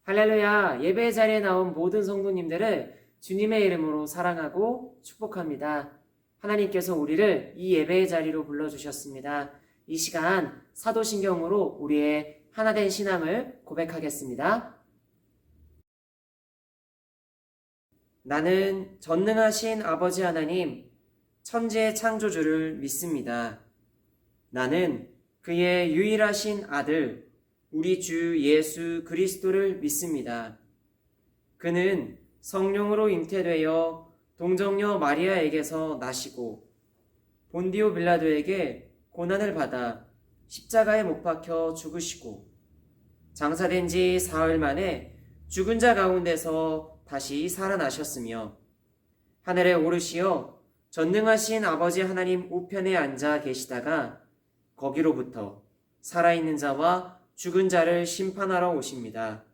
할렐루야! 예배 자리에 나온 모든 성도님들을 주님의 이름으로 사랑하고 축복합니다. 하나님께서 우리를 이 예배의 자리로 불러주셨습니다. 이 시간 사도신경으로 우리의 하나된 신앙을 고백하겠습니다. 나는 전능하신 아버지 하나님, 천지의 창조주를 믿습니다. 나는 그의 유일하신 아들, 우리 주 예수 그리스도를 믿습니다. 그는 성령으로 잉태되어 동정녀 마리아에게서 나시고 본디오 빌라도에게 고난을 받아 십자가에 못 박혀 죽으시고 장사된 지 사흘 만에 죽은 자 가운데서 다시 살아나셨으며 하늘에 오르시어 전능하신 아버지 하나님 우편에 앉아 계시다가 거기로부터 살아있는 자와 죽은 자를 심판하러 오십니다.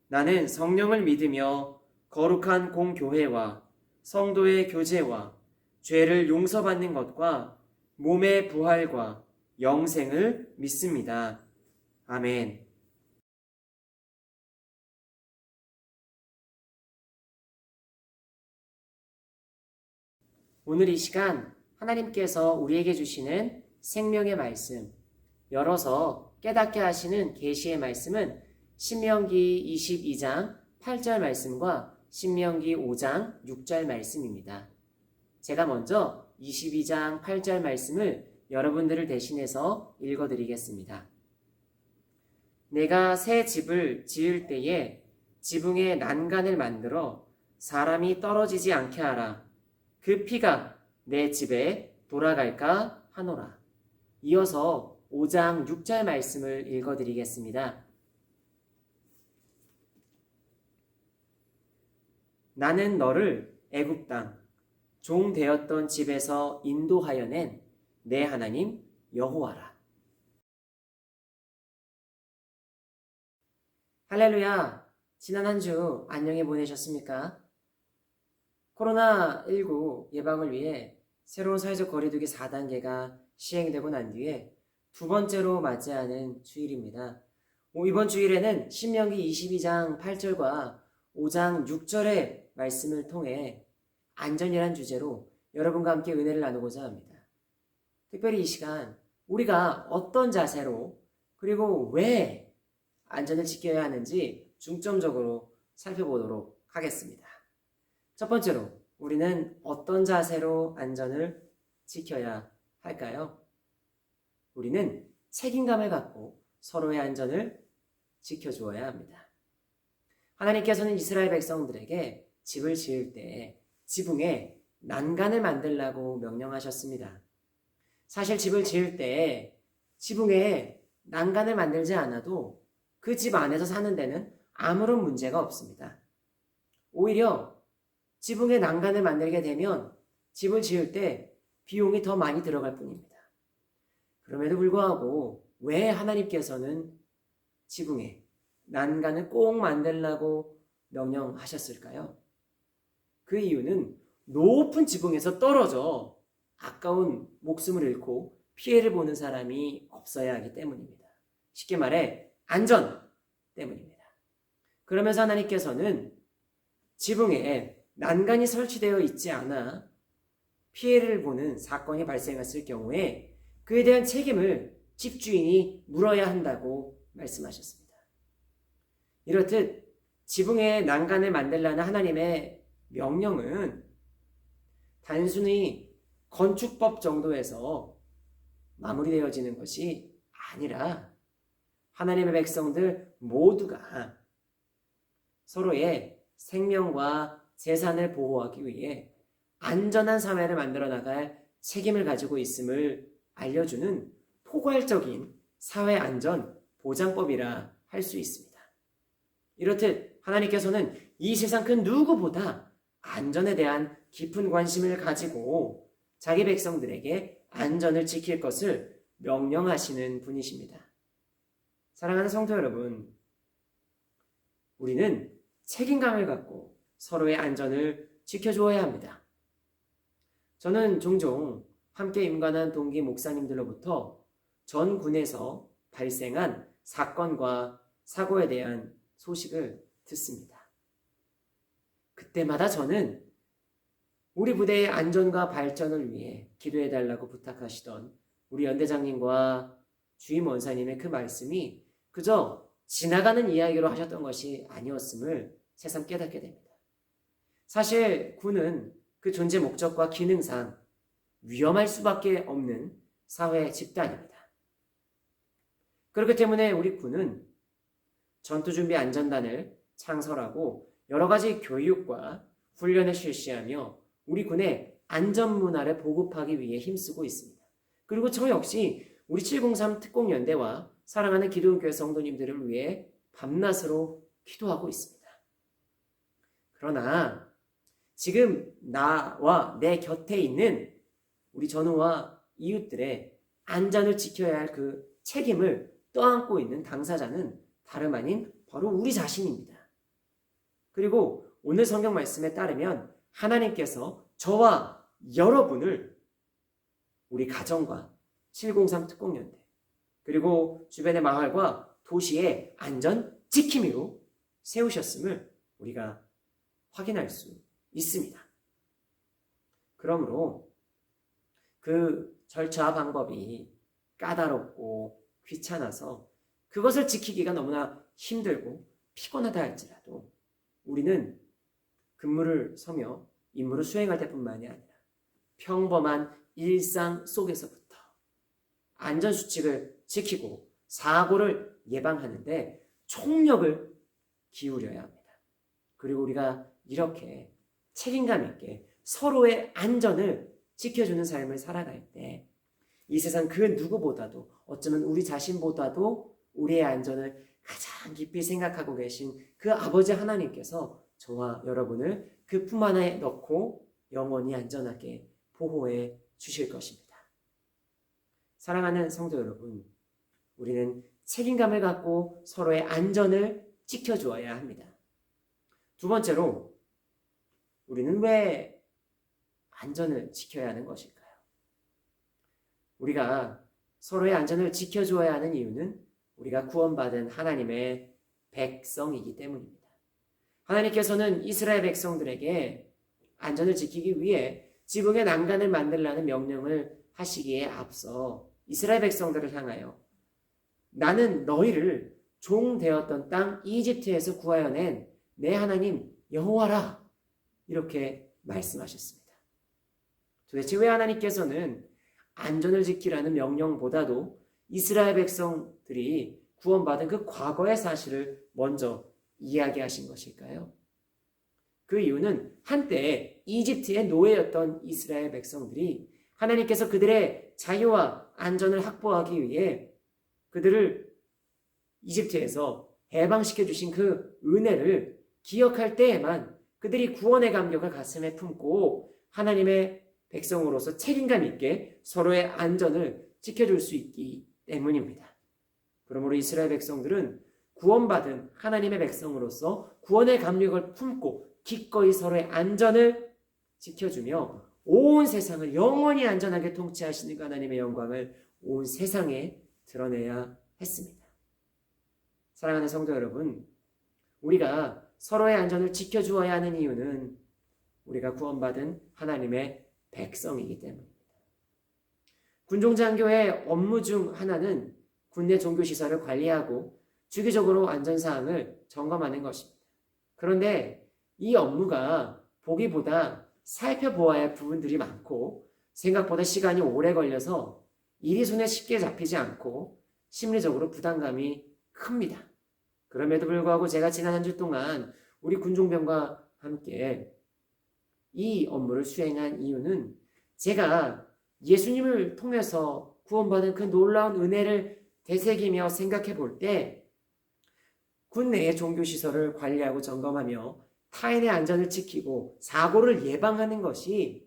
나는 성령을 믿으며 거룩한 공교회와 성도의 교제와 죄를 용서받는 것과 몸의 부활과 영생을 믿습니다. 아멘. 오늘 이 시간 하나님께서 우리에게 주시는 생명의 말씀, 열어서 깨닫게 하시는 계시의 말씀은 신명기 22장 8절 말씀과 신명기 5장 6절 말씀입니다. 제가 먼저 22장 8절 말씀을 여러분들을 대신해서 읽어드리겠습니다. 내가 새 집을 지을 때에 지붕에 난간을 만들어 사람이 떨어지지 않게 하라. 그 피가 내 집에 돌아갈까 하노라. 이어서 5장 6절 말씀을 읽어드리겠습니다. 나는 너를 애굽 땅 종 되었던 집에서 인도하여 낸 내 하나님 여호와라. 할렐루야! 지난 한 주 안녕히 보내셨습니까? 코로나19 예방을 위해 새로운 사회적 거리두기 4단계가 시행되고 난 뒤에 두 번째로 맞이하는 주일입니다. 이번 주일에는 신명기 22장 8절과 5장 6절의 말씀을 통해 안전이란 주제로 여러분과 함께 은혜를 나누고자 합니다. 특별히 이 시간 우리가 어떤 자세로 그리고 왜 안전을 지켜야 하는지 중점적으로 살펴보도록 하겠습니다. 첫 번째로 우리는 어떤 자세로 안전을 지켜야 할까요? 우리는 책임감을 갖고 서로의 안전을 지켜주어야 합니다. 하나님께서는 이스라엘 백성들에게 집을 지을 때 지붕에 난간을 만들라고 명령하셨습니다. 사실 집을 지을 때 지붕에 난간을 만들지 않아도 그 집 안에서 사는 데는 아무런 문제가 없습니다. 오히려 지붕에 난간을 만들게 되면 집을 지을 때 비용이 더 많이 들어갈 뿐입니다. 그럼에도 불구하고 왜 하나님께서는 지붕에 난간을 꼭 만들라고 명령하셨을까요? 그 이유는 높은 지붕에서 떨어져 아까운 목숨을 잃고 피해를 보는 사람이 없어야 하기 때문입니다. 쉽게 말해 안전 때문입니다. 그러면서 하나님께서는 지붕에 난간이 설치되어 있지 않아 피해를 보는 사건이 발생했을 경우에 그에 대한 책임을 집주인이 물어야 한다고 말씀하셨습니다. 이렇듯 지붕에 난간을 만들라는 하나님의 명령은 단순히 건축법 정도에서 마무리되어지는 것이 아니라 하나님의 백성들 모두가 서로의 생명과 재산을 보호하기 위해 안전한 사회를 만들어 나갈 책임을 가지고 있음을 알려주는 포괄적인 사회안전 보장법이라 할 수 있습니다. 이렇듯 하나님께서는 이 세상 그 누구보다 안전에 대한 깊은 관심을 가지고 자기 백성들에게 안전을 지킬 것을 명령하시는 분이십니다. 사랑하는 성도 여러분, 우리는 책임감을 갖고 서로의 안전을 지켜주어야 합니다. 저는 종종 함께 임관한 동기 목사님들로부터 전 군에서 발생한 사건과 사고에 대한 소식을 듣습니다. 그때마다 저는 우리 부대의 안전과 발전을 위해 기도해달라고 부탁하시던 우리 연대장님과 주임 원사님의 그 말씀이 그저 지나가는 이야기로 하셨던 것이 아니었음을 새삼 깨닫게 됩니다. 사실 군은 그 존재 목적과 기능상 위험할 수밖에 없는 사회 집단입니다. 그렇기 때문에 우리 군은 전투준비 안전단을 창설하고 여러 가지 교육과 훈련을 실시하며 우리 군의 안전문화를 보급하기 위해 힘쓰고 있습니다. 그리고 저 역시 우리 703 특공연대와 사랑하는 기도교회 성도님들을 위해 밤낮으로 기도하고 있습니다. 그러나 지금 나와 내 곁에 있는 우리 전우와 이웃들의 안전을 지켜야 할 그 책임을 떠안고 있는 당사자는 다름 아닌 바로 우리 자신입니다. 그리고 오늘 성경 말씀에 따르면 하나님께서 저와 여러분을 우리 가정과 703 특공연대 그리고 주변의 마을과 도시의 안전 지킴이로 세우셨음을 우리가 확인할 수 있습니다. 그러므로 그 절차 방법이 까다롭고 귀찮아서 그것을 지키기가 너무나 힘들고 피곤하다 할지라도 우리는 근무를 서며 임무를 수행할 때뿐만이 아니라 평범한 일상 속에서부터 안전수칙을 지키고 사고를 예방하는데 총력을 기울여야 합니다. 그리고 우리가 이렇게 책임감 있게 서로의 안전을 지켜주는 삶을 살아갈 때 이 세상 그 누구보다도 어쩌면 우리 자신보다도 우리의 안전을 가장 깊이 생각하고 계신 그 아버지 하나님께서 저와 여러분을 그 품 안에 넣고 영원히 안전하게 보호해 주실 것입니다. 사랑하는 성도 여러분, 우리는 책임감을 갖고 서로의 안전을 지켜주어야 합니다. 두 번째로, 우리는 왜 안전을 지켜야 하는 것일까요? 우리가 서로의 안전을 지켜주어야 하는 이유는 우리가 구원받은 하나님의 백성이기 때문입니다. 하나님께서는 이스라엘 백성들에게 안전을 지키기 위해 지붕에 난간을 만들라는 명령을 하시기에 앞서 이스라엘 백성들을 향하여 나는 너희를 종 되었던 땅 이집트에서 구하여 낸 내 하나님 여호와라 이렇게 말씀하셨습니다. 도대체 왜 하나님께서는 안전을 지키라는 명령보다도 이스라엘 백성들이 구원받은 그 과거의 사실을 먼저 이야기하신 것일까요? 그 이유는 한때 이집트의 노예였던 이스라엘 백성들이 하나님께서 그들의 자유와 안전을 확보하기 위해 그들을 이집트에서 해방시켜 주신 그 은혜를 기억할 때에만 그들이 구원의 감격을 가슴에 품고 하나님의 백성으로서 책임감 있게 서로의 안전을 지켜줄 수 있기 때문입니다. 그러므로 이스라엘 백성들은 구원받은 하나님의 백성으로서 구원의 감격을 품고 기꺼이 서로의 안전을 지켜주며 온 세상을 영원히 안전하게 통치하시는 그 하나님의 영광을 온 세상에 드러내야 했습니다. 사랑하는 성도 여러분, 우리가 서로의 안전을 지켜주어야 하는 이유는 우리가 구원받은 하나님의 백성이기 때문입니다. 군종장교의 업무 중 하나는 군내 종교시설을 관리하고 주기적으로 안전사항을 점검하는 것입니다. 그런데 이 업무가 보기보다 살펴보아야 할 부분들이 많고 생각보다 시간이 오래 걸려서 일이 손에 쉽게 잡히지 않고 심리적으로 부담감이 큽니다. 그럼에도 불구하고 제가 지난 한 주 동안 우리 군종병과 함께 이 업무를 수행한 이유는 제가 예수님을 통해서 구원받은 그 놀라운 은혜를 되새기며 생각해 볼 때 군내의 종교시설을 관리하고 점검하며 타인의 안전을 지키고 사고를 예방하는 것이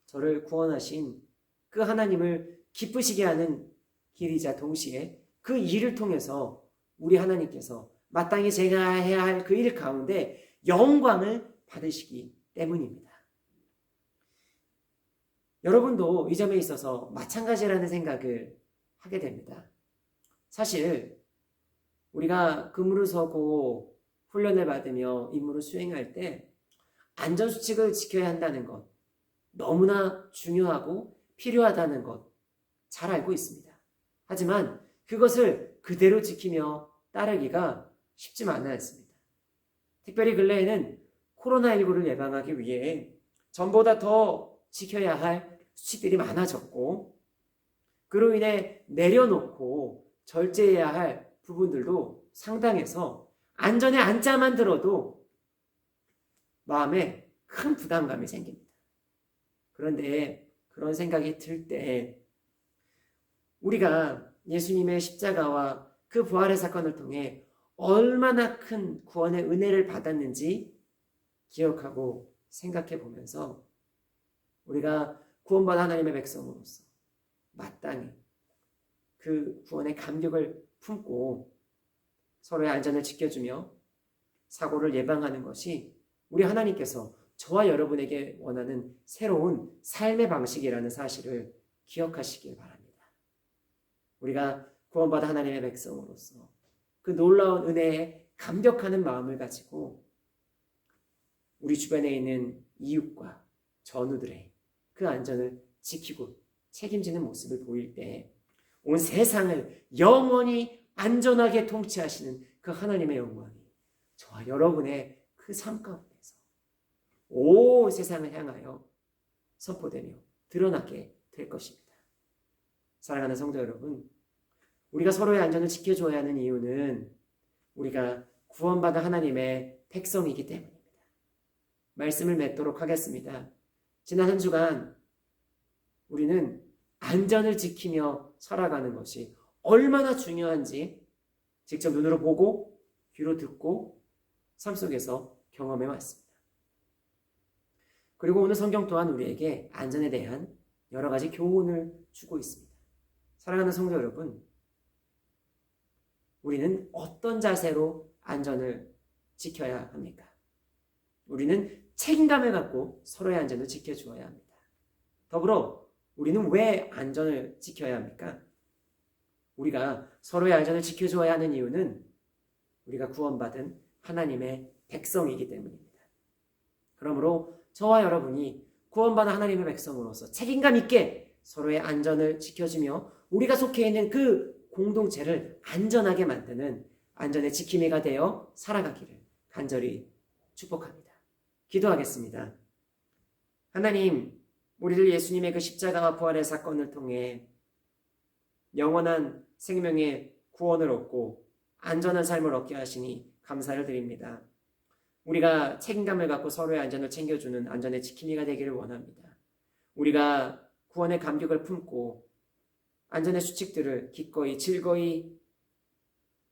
저를 구원하신 그 하나님을 기쁘시게 하는 길이자 동시에 그 일을 통해서 우리 하나님께서 마땅히 제가 해야 할 그 일 가운데 영광을 받으시기 때문입니다. 여러분도 이 점에 있어서 마찬가지라는 생각을 하게 됩니다. 사실 우리가 근무를 서고 훈련을 받으며 임무를 수행할 때 안전수칙을 지켜야 한다는 것, 너무나 중요하고 필요하다는 것 잘 알고 있습니다. 하지만 그것을 그대로 지키며 따르기가 쉽지만은 않습니다. 특별히 근래에는 코로나19를 예방하기 위해 전보다 더 지켜야 할 수칙들이 많아졌고, 그로 인해 내려놓고 절제해야 할 부분들도 상당해서 안전에 앉자만 들어도 마음에 큰 부담감이 생깁니다. 그런데 그런 생각이 들 때 우리가 예수님의 십자가와 그 부활의 사건을 통해 얼마나 큰 구원의 은혜를 받았는지 기억하고 생각해 보면서 우리가 구원받은 하나님의 백성으로서 마땅히 그 구원의 감격을 품고 서로의 안전을 지켜주며 사고를 예방하는 것이 우리 하나님께서 저와 여러분에게 원하는 새로운 삶의 방식이라는 사실을 기억하시길 바랍니다. 우리가 구원받은 하나님의 백성으로서 그 놀라운 은혜에 감격하는 마음을 가지고 우리 주변에 있는 이웃과 전우들의 그 안전을 지키고 책임지는 모습을 보일 때 온 세상을 영원히 안전하게 통치하시는 그 하나님의 영광이 저와 여러분의 그 삶 가운데서 온 세상을 향하여 선포되며 드러나게 될 것입니다. 사랑하는 성도 여러분, 우리가 서로의 안전을 지켜줘야 하는 이유는 우리가 구원받은 하나님의 백성이기 때문입니다. 말씀을 맺도록 하겠습니다. 지난 한 주간 우리는 안전을 지키며 살아가는 것이 얼마나 중요한지 직접 눈으로 보고 귀로 듣고 삶 속에서 경험해 왔습니다. 그리고 오늘 성경 또한 우리에게 안전에 대한 여러 가지 교훈을 주고 있습니다. 사랑하는 성도 여러분, 우리는 어떤 자세로 안전을 지켜야 합니까? 우리는 책임감을 갖고 서로의 안전을 지켜주어야 합니다. 더불어 우리는 왜 안전을 지켜야 합니까? 우리가 서로의 안전을 지켜줘야 하는 이유는 우리가 구원받은 하나님의 백성이기 때문입니다. 그러므로 저와 여러분이 구원받은 하나님의 백성으로서 책임감 있게 서로의 안전을 지켜주며 우리가 속해 있는 그 공동체를 안전하게 만드는 안전의 지킴이가 되어 살아가기를 간절히 축복합니다. 기도하겠습니다. 하나님, 우리를 예수님의 그 십자가와 부활의 사건을 통해 영원한 생명의 구원을 얻고 안전한 삶을 얻게 하시니 감사를 드립니다. 우리가 책임감을 갖고 서로의 안전을 챙겨주는 안전의 지킴이가 되기를 원합니다. 우리가 구원의 감격을 품고 안전의 수칙들을 기꺼이 즐거이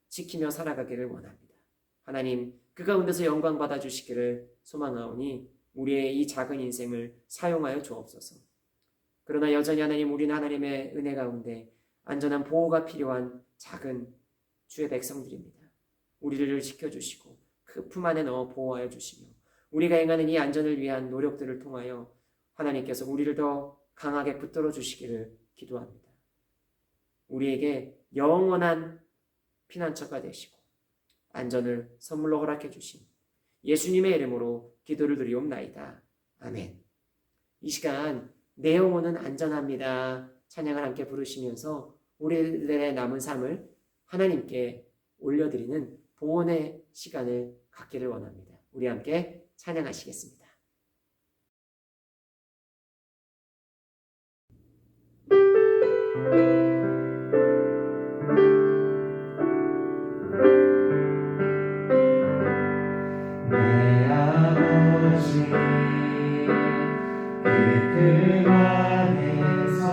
지키며 살아가기를 원합니다. 하나님, 그 가운데서 영광 받아주시기를 소망하오니 우리의 이 작은 인생을 사용하여 주옵소서. 그러나 여전히 하나님, 우리는 하나님의 은혜 가운데 안전한 보호가 필요한 작은 주의 백성들입니다. 우리를 지켜주시고 그 품 안에 넣어 보호하여 주시며 우리가 행하는 이 안전을 위한 노력들을 통하여 하나님께서 우리를 더 강하게 붙들어 주시기를 기도합니다. 우리에게 영원한 피난처가 되시고 안전을 선물로 허락해 주신 예수님의 이름으로 기도를 드리옵나이다. 아멘. 이 시간 내 영혼은 안전합니다. 찬양을 함께 부르시면서 우리들의 남은 삶을 하나님께 올려드리는 봉헌의 시간을 갖기를 원합니다. 우리 함께 찬양하시겠습니다. 내 아버지 그 안에서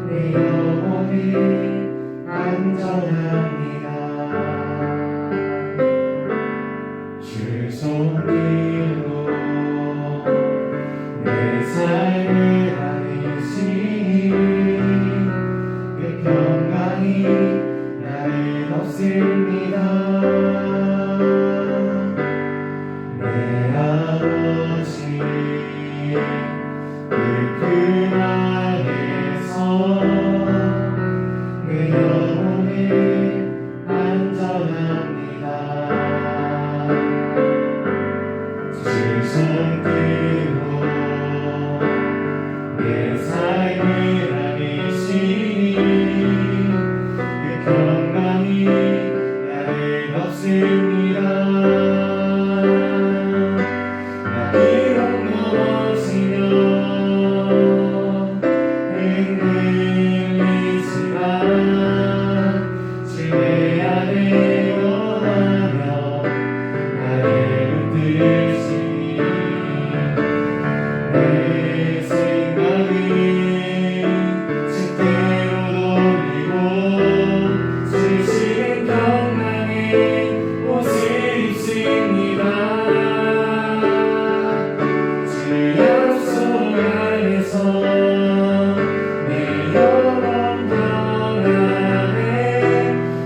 내 영혼이 안전합니다. 주 손길로 내 삶을 안으시니 그 평강이 나를 덮습니다. 내 아버지 그 안에서 내 영혼을 흔들리지만 주의 안에 원하며 나를 붙드시니 내 생각을 주께로 돌리고 주시는 평강의 옷을 입습니다. 주 약속 안에서 내 영혼 평안에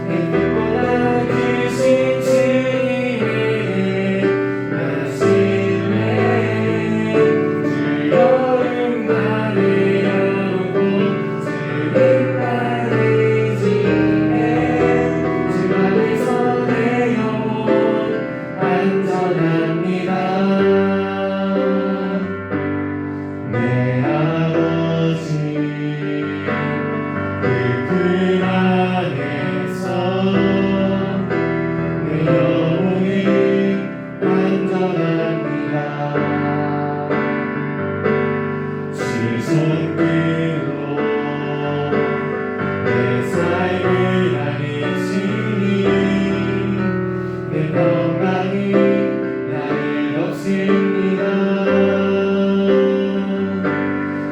행복보다 크신 주님의 나심에 주 여름만을 열고 주님만 의지해 주 안에서 내 영혼 안전합니다. 내 아버지 그 품 안에서 내 영혼이 안전합니다. 주 손길로 내 삶을 다니시니 내 평강이 나를 덮습니다.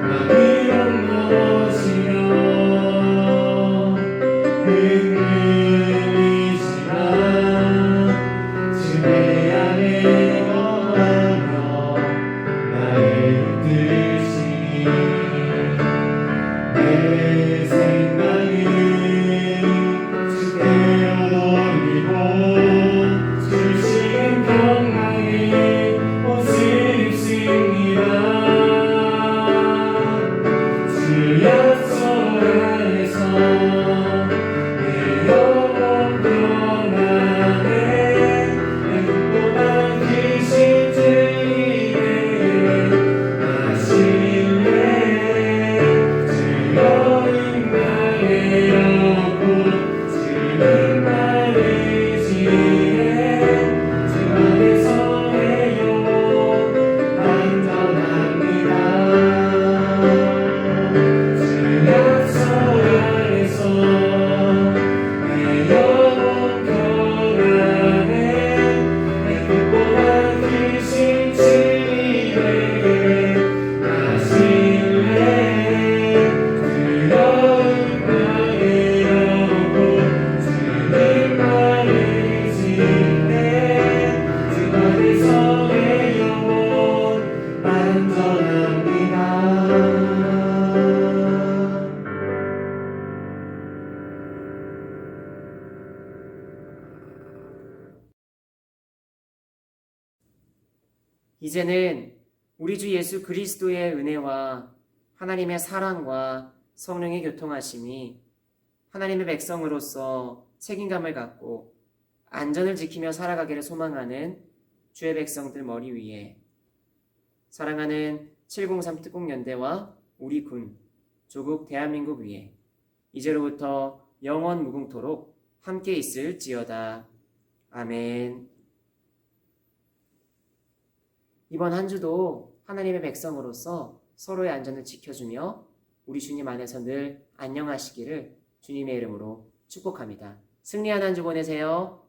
나비를 넘어지며 흔들리지만 주의 안에 원하며 나를 붙드시니 내 생각을 주께로 돌리고 주신 평강의 옷을 입습니다. 주 약속 안에서 내 영혼 평안에 행복보다 크신 주님의 나심에 주 여름날에 얻고 주님만 의지해 주 안에서 내 영혼 안전합니다. 주 약속 안에서 내 영혼 평안에 행복보다 크신 주님의 나심에 주 여름날에 얻고 주님만 의지해 주 안에서 내 영혼 안전합니다. 이제는 우리 주 예수 그리스도의 은혜와 하나님의 사랑과 성령의 교통하심이 하나님의 백성으로서 책임감을 갖고 안전을 지키며 살아가기를 소망하는 주의 백성들 머리 위에 사랑하는 703 특공연대와 우리 군, 조국 대한민국 위에 이제로부터 영원 무궁토록 함께 있을지어다. 아멘. 이번 한 주도 하나님의 백성으로서 서로의 안전을 지켜주며 우리 주님 안에서 늘 안녕하시기를 주님의 이름으로 축복합니다. 승리한 한 주 보내세요.